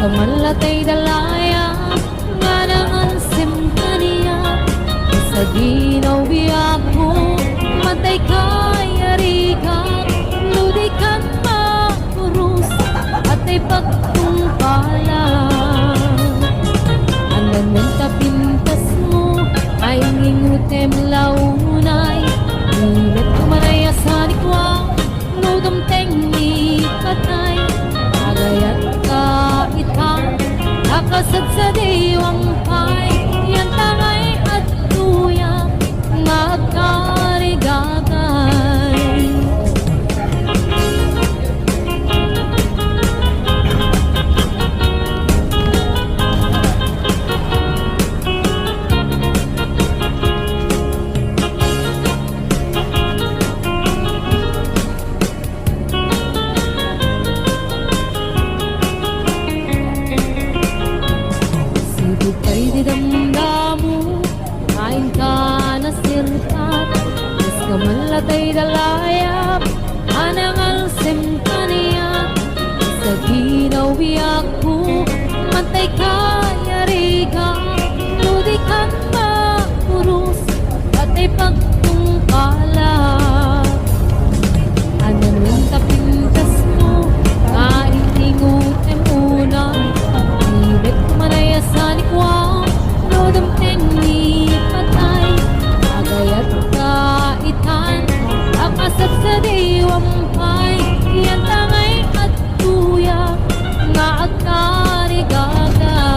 malatay dalaya nga nangansim kaniya sa ginaw biyak mo matay kayarigan ludi kan maurus at ay pagtungpala andan ng tapintas mo ay ngingutem launay ilit kumanaya sa nikwa nudam tengni katay agayat kaitan nakasad sa diwang pay yan tangay at tuya magkarigagay Sibukay di damdamu kain ka na sirkat is kamalatay dalayap anangal sem kaniya sa ginaw biyak ko mantay kayariga ludi kan maurus at ay pagtungkala ananong tapintas mo kaintingutem unay ilit manaya sa nikwa lodam tengni patay agayat kaitan akasat sa diwang pay yan tangay at tuya nga agkarigagay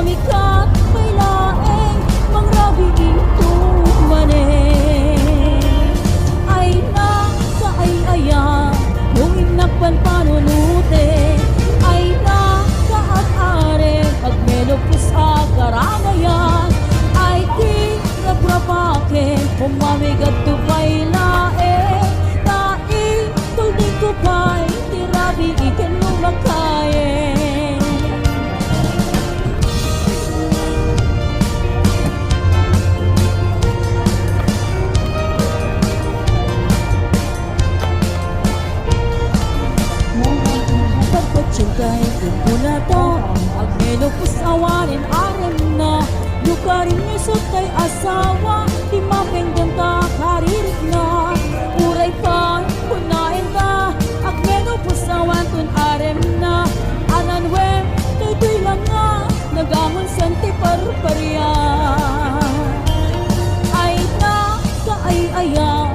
mikat may laeng mangrabi ito manen. Ay na kaay-aya kung inakpan panunute. Ay na kaat-are pag menopos agaramayan. Ay di nagrabake kung mamigat tupay laeng. Tai tulding kupay tirabi ikan lumakayen. Pagpatsugay kumpuna to ang menopos awanin arem na. Lukarin nisot kay asawa di mapenggan ta karirik na. Uray pa punain ta ang menopos awan tun arem na. Ananwem tuy lang nga nagamon senti parparya. Ay na kaay-aya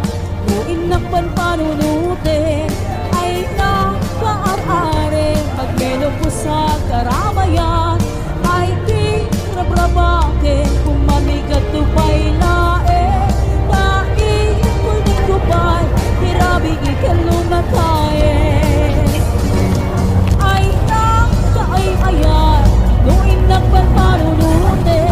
no inakpan panunute. Ay na kaar-are pag menopos sa karamayan. Ay di rabrabake kung mamigat tupay lae. Tai kulding kupay tirabi ikan lumakayen. Ay na kaay-ayan no inakpan panunute.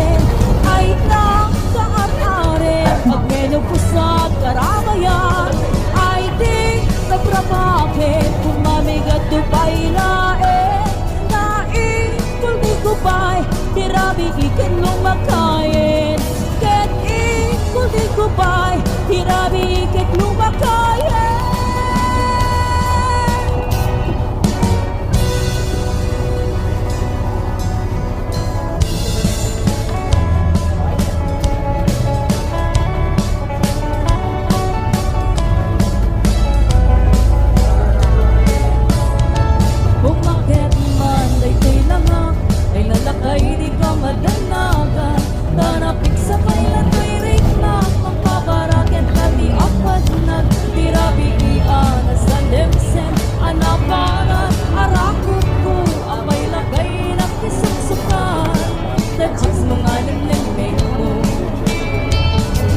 Ay na kaar-are pag menopos sa karamayan. Ay di rabrabake kung mamigat tupay lae. Tai kulding kupay tirabi ikan lumakayen. Ket kulding kupay tirabi ikan lumakayen. Bumakit man daytoy lang nga ay lalakay di ka madanagan. Tanapik sa kailan may rig na magpaparakin pati apat na tirabi iana sa lemsen. Anapara arakot ko abay lagay na kisuksukan. Tachis mga limlimig mo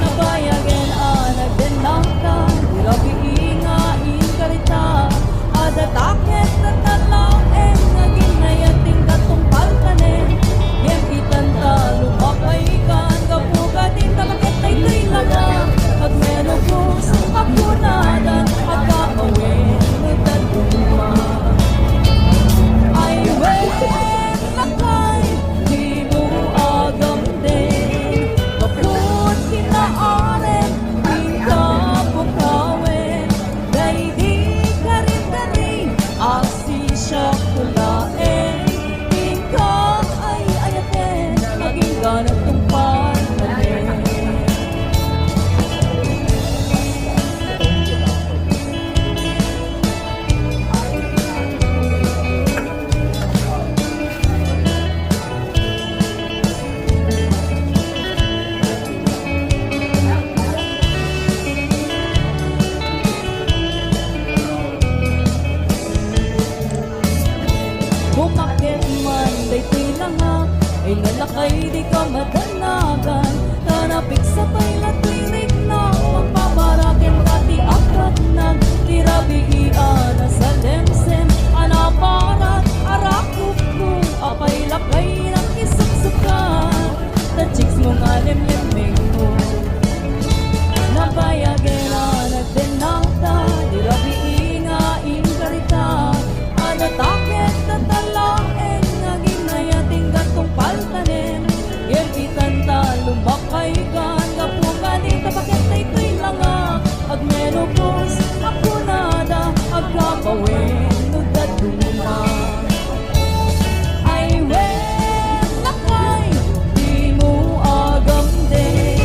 nabayagan nagdenangka. Tirabi ingain karita adatakit na talaeng naging nayating katumpal kanen. Yan itanta lumapaikan kapugatin takakit na ito'y laga. Pag menopos ako nadan at kakawin nagdaduma. Ay wen lakay di mo agam din. Kaput kinaaren pagkawin. Dahil di karin-karin aksi siya kulain. Ikaw ay ayatin maging ganap tumpal natin. Bumakit man daytoy lang nga ay lalakay di ka madanagan. Tanapik sa pailat tirik na magpaparakin pati akat nag tirabi iana sa lemsen. Anaparat arakop ko apay lakay ng isuksukan. Tachiks mo nga limlimig mo nabayagin na nagdenangta. Tirabi ingain karita adatakit na talaeng naging nayating gatong paltanin. Yan itanta lumakay kan kapugan ito bakit na ito'y langa. Ag menopos ako nada ag kakawin nagdaduma. Ay wen lakay di mo agam din.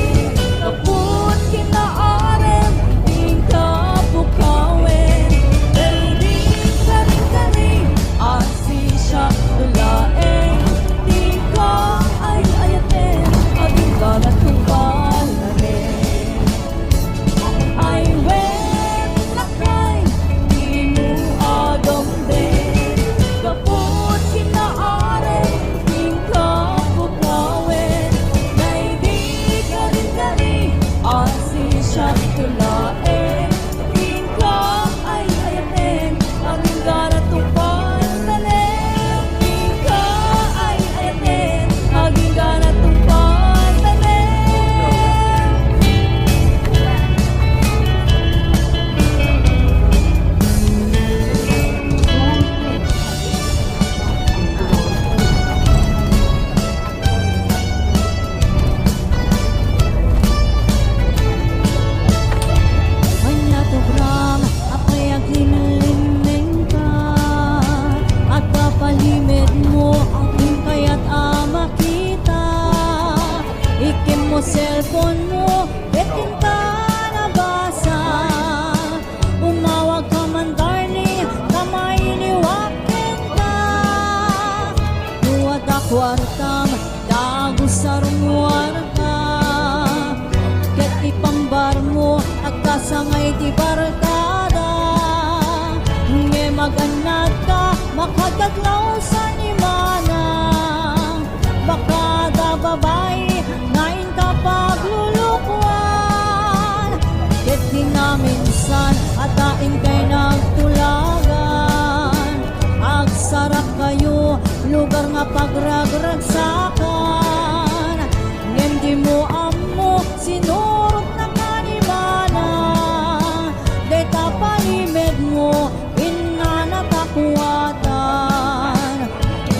cellphone mo, betin ka nabasa. Umawag ka man darling, kamay liwakin ka. Duwad akwartam, dago sa rumuarga. Ket ipambar mo, agkasangay di barkada. Nge maganad ka, makadaglaw sa nimana. Baka da babae, ngayon ka paglulukwan. Ket di na minsan, atain kay nagtulagan. Agsarap kayo, lugar nga pagragragsakan. Ngem di mo amo, sinurot na kanimana. Deta palimed mo, inanatakuatan.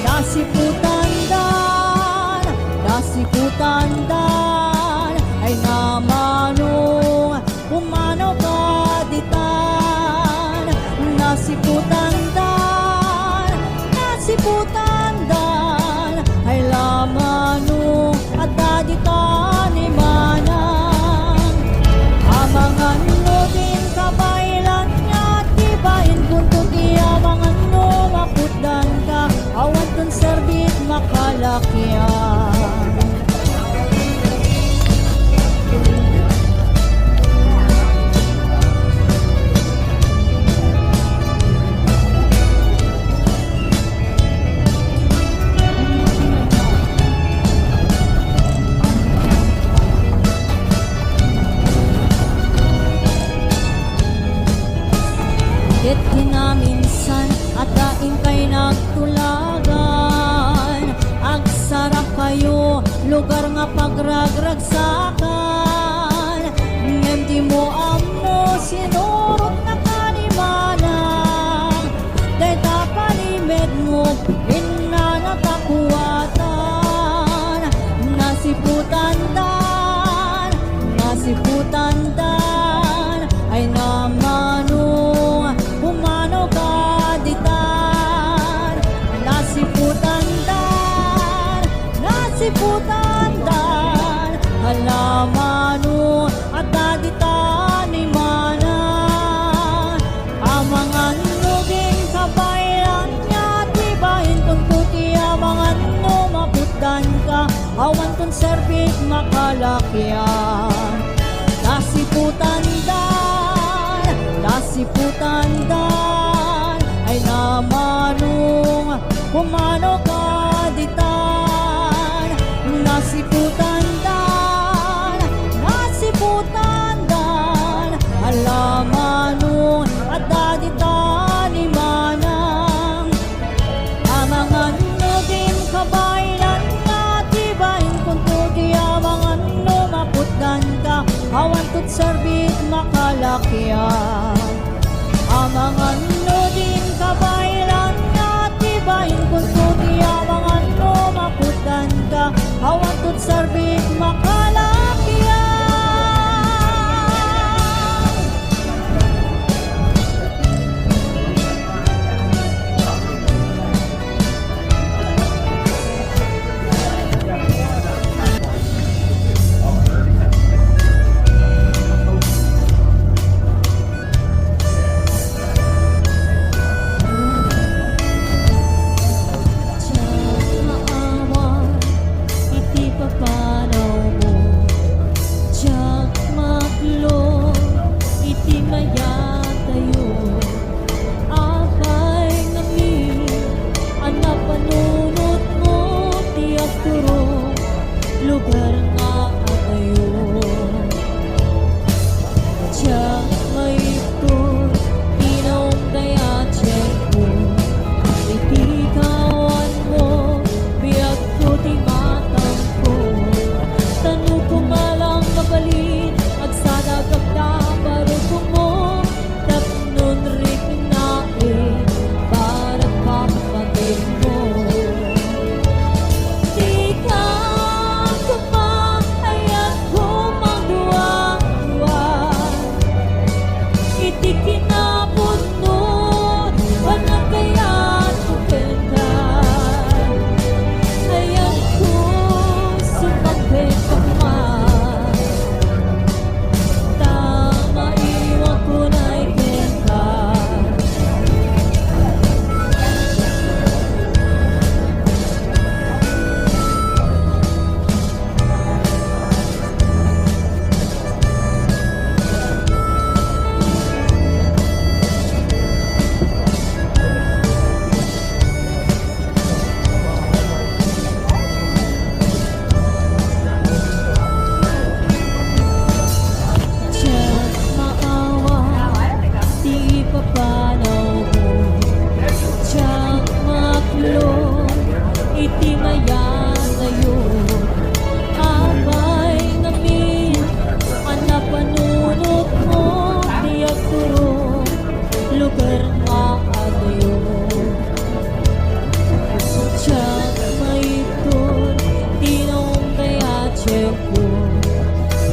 Nasiputan dan, nasiputan dan, ay namanong umano ka ditan. Nasiputan dan, nasiputan dan, ay lamanong at daditan imanang. Amangan mo din kabaylan niya, tibahin punto kiyamangan mo, maputdan ka, awan ton serbit makalakyan. Ket kinaminsan, atain kay nagtulagan. Agsarap kayo, lugar nga pagragragsakan. Ngem di mo amo, sinurot na kanimanang. Deta palimed mo, inanatakuatan. Nasiputan dan, nasiputan dan, ay namanong umano ka ditan. Nasiputan dan, nasiputan dan, halamano at daditan imana. Amangan no din kabayan niya, tibahin kung puti amangan no, maputdan ka, awan kung serbit makalakyan. Nasiputan dan, nasiputan dan, ay namanong umano ka ditan. Nasiputan dan, nasiputan dan, alamanong at daditan imanang. Amangan no din kabaylan nga, tibahin kung tugi amangan no, maputdan ka, awan tot serbit makalakyan. Amangan no din kabaylan nga, tibahin kung tugi amangan no, maputdan ka, awan tot serbit makalakyan.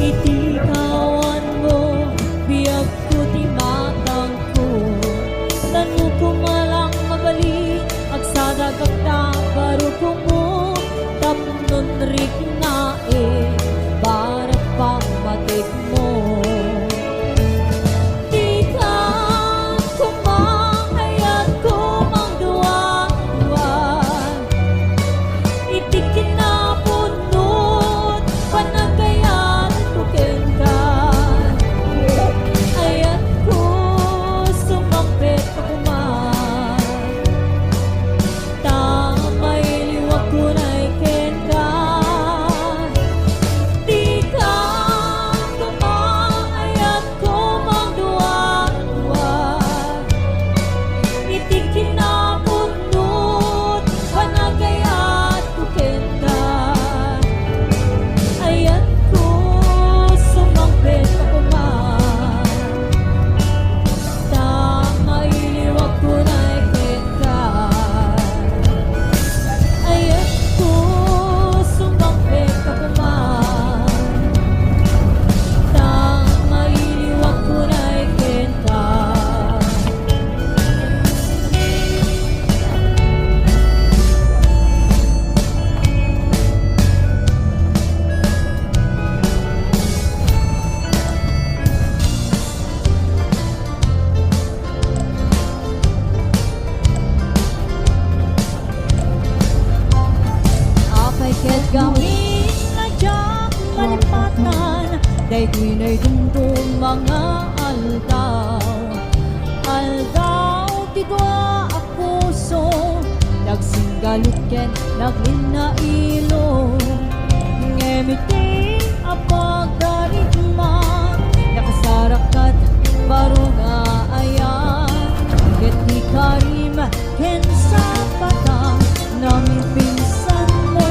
Itikawan mo, biyag ko timatang ko. Tanu ko malang mabali, agsadagag na baro ko mo. Tapnon rik na barat pang matik mo. Di ka kumahayat ko mang duwa-duwan. Itikin na punot, panagayat ko ka. Ayat ko sumampit ko man. Tamay liwag ko na ikin ka. Di ka kumahayat ko mang duwa-duwan. Itikin na punot, panagayat ko ka. Ayat ko sumampit ko man. Tamay liwag ko na ikin ka. Ayat ko sumampit ko man. Tamay liwag ko na ikin ka. Apay ket gawin na diyak malipatan. Daytoy na'y dumdum mga aldaw. Aldaw ti dua a puso, nagsinggalut ken naglin na ilo. Ngemiting a pagdarigma, nakasarakat baro nga ayan. Ket di karim ken sa patang, namin pinsan mo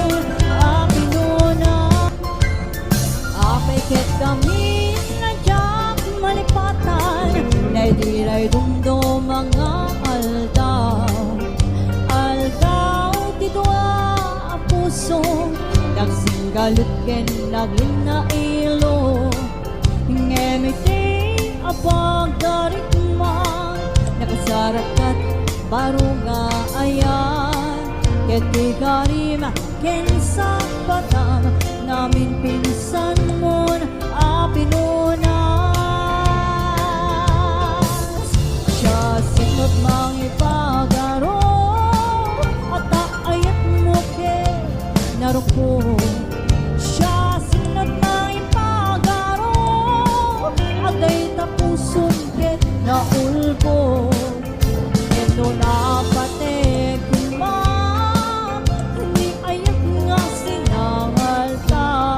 apinuna. Apay ket kami nadyak malipatan, naidiray dumdo mga aldaw. Aldaw ti dua a puso, nagsinggalut ken naglin na ilo. Ngemiting a pagdarigma, nakasarakat baro nga ayan. Ket di karim ken sa patang, namin pinsan mon apinunas. Siya sinot mang ipagaro, at ayat mo ke naruko. Siya sinot mang ipagaro, agay tapuson ket naulbo. Ito na patek kumang, hindi ayat nga sinangal ka.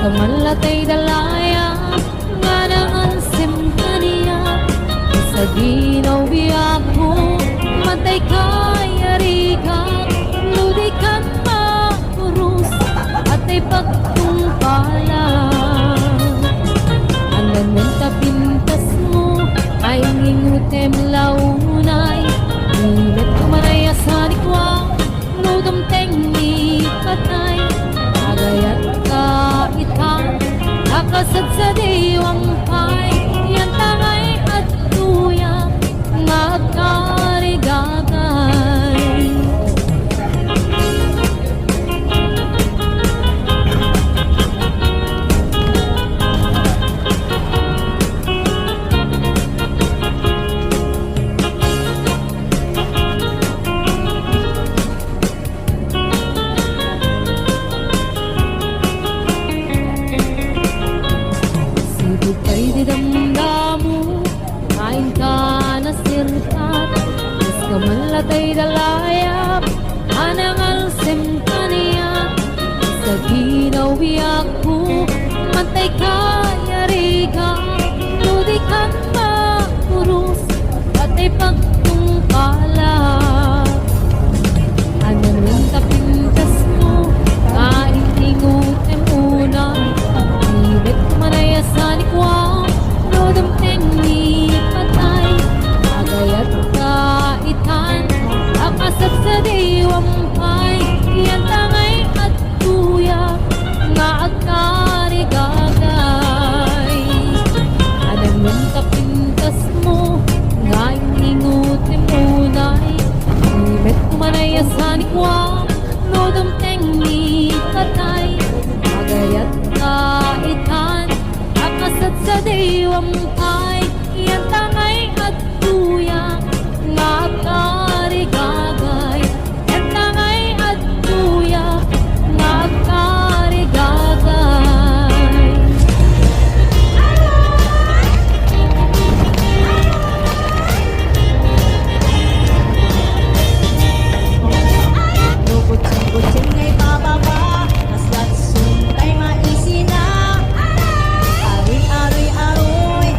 Kamanlatay dalaya nga naansim kaniya sa ginaw biyak mo matay kayari ka ludi kan makurus at ay pagtungpalan andan ng tapintas mo ay ngingutem launay ilit kumanaya sa dikwa nudom tengni patay agayat kaitan akasad sa diwang pay yan tangay at tuya magkarigagay Sibukay di damdamu kain ka na sirtat is kamalatay dalayap anangal sem kaniya sa ginaw biyak ko mantay kayari ka ludi kan makurus at ay pagtungkala anan ng tapintas mo kain ingutem unay ilit kumanaya sa likwa lodom tengni patay agayat kaitan akasat sa diwang pay yan tangay at tuya nga agkarigagay anang ng kapintas mo nga iningutim unay ilit kumanaya sa likwa lodom tengni patay agayat kaitan akasat sa diwang pay yan tangay at tuya nga karigagay yan tangay at tuya nga karigagay Kutsing-kutsing ngay bababa Naslat suntay maisina Aroy-aroy-aroy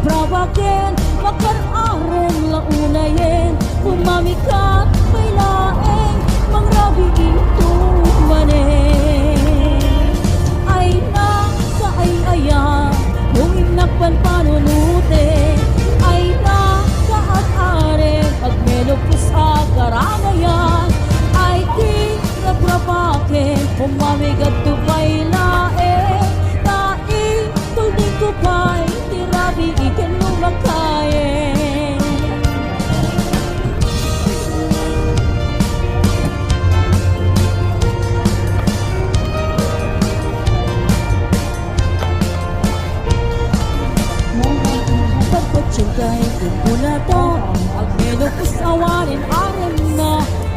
rabrawaken makararen launayen umami ka may laeng mangrabi ito manen ay na sa ay-aya kung inakpan panunute ay na sa at-are pagmelopos akaramayan ay di rabrawaken umami gato pay laeng tai tulding ko pa'y tirabi ikan lumakayen Pagpatsugay kumpula to agmenopos awarin arin na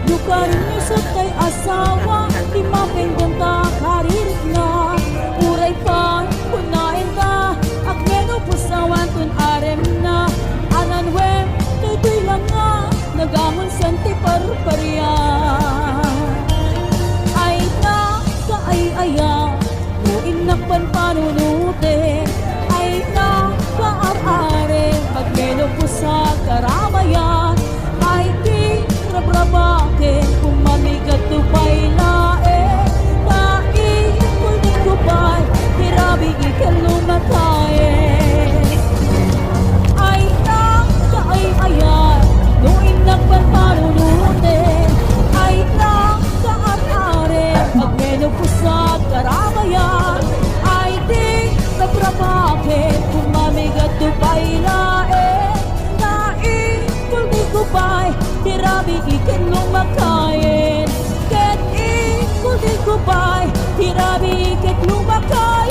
lukarin nisot kay asawa di mapenggonta karirik na uray pa punain ka agmenopos awan tun arem na ananwem tutoy lang nga nagamon santi parparya ay na sa ay-aya no inakpan panunute ay na kaar-are magmenopos sa karamayan ay di rabrabaken kung mamigat tupay lae tai kulit ko pa'y tirabi ikan lumatayen ay na kaay-ayan no inakpan panunute ay na kaar-are magmenopos sa karamayan ay di rabrabaken kung mamigat tupay lae tai kulit ko pa'y tirabi ikan lumakayen ket ikulit ko pa'y tirabi ikan lumakayen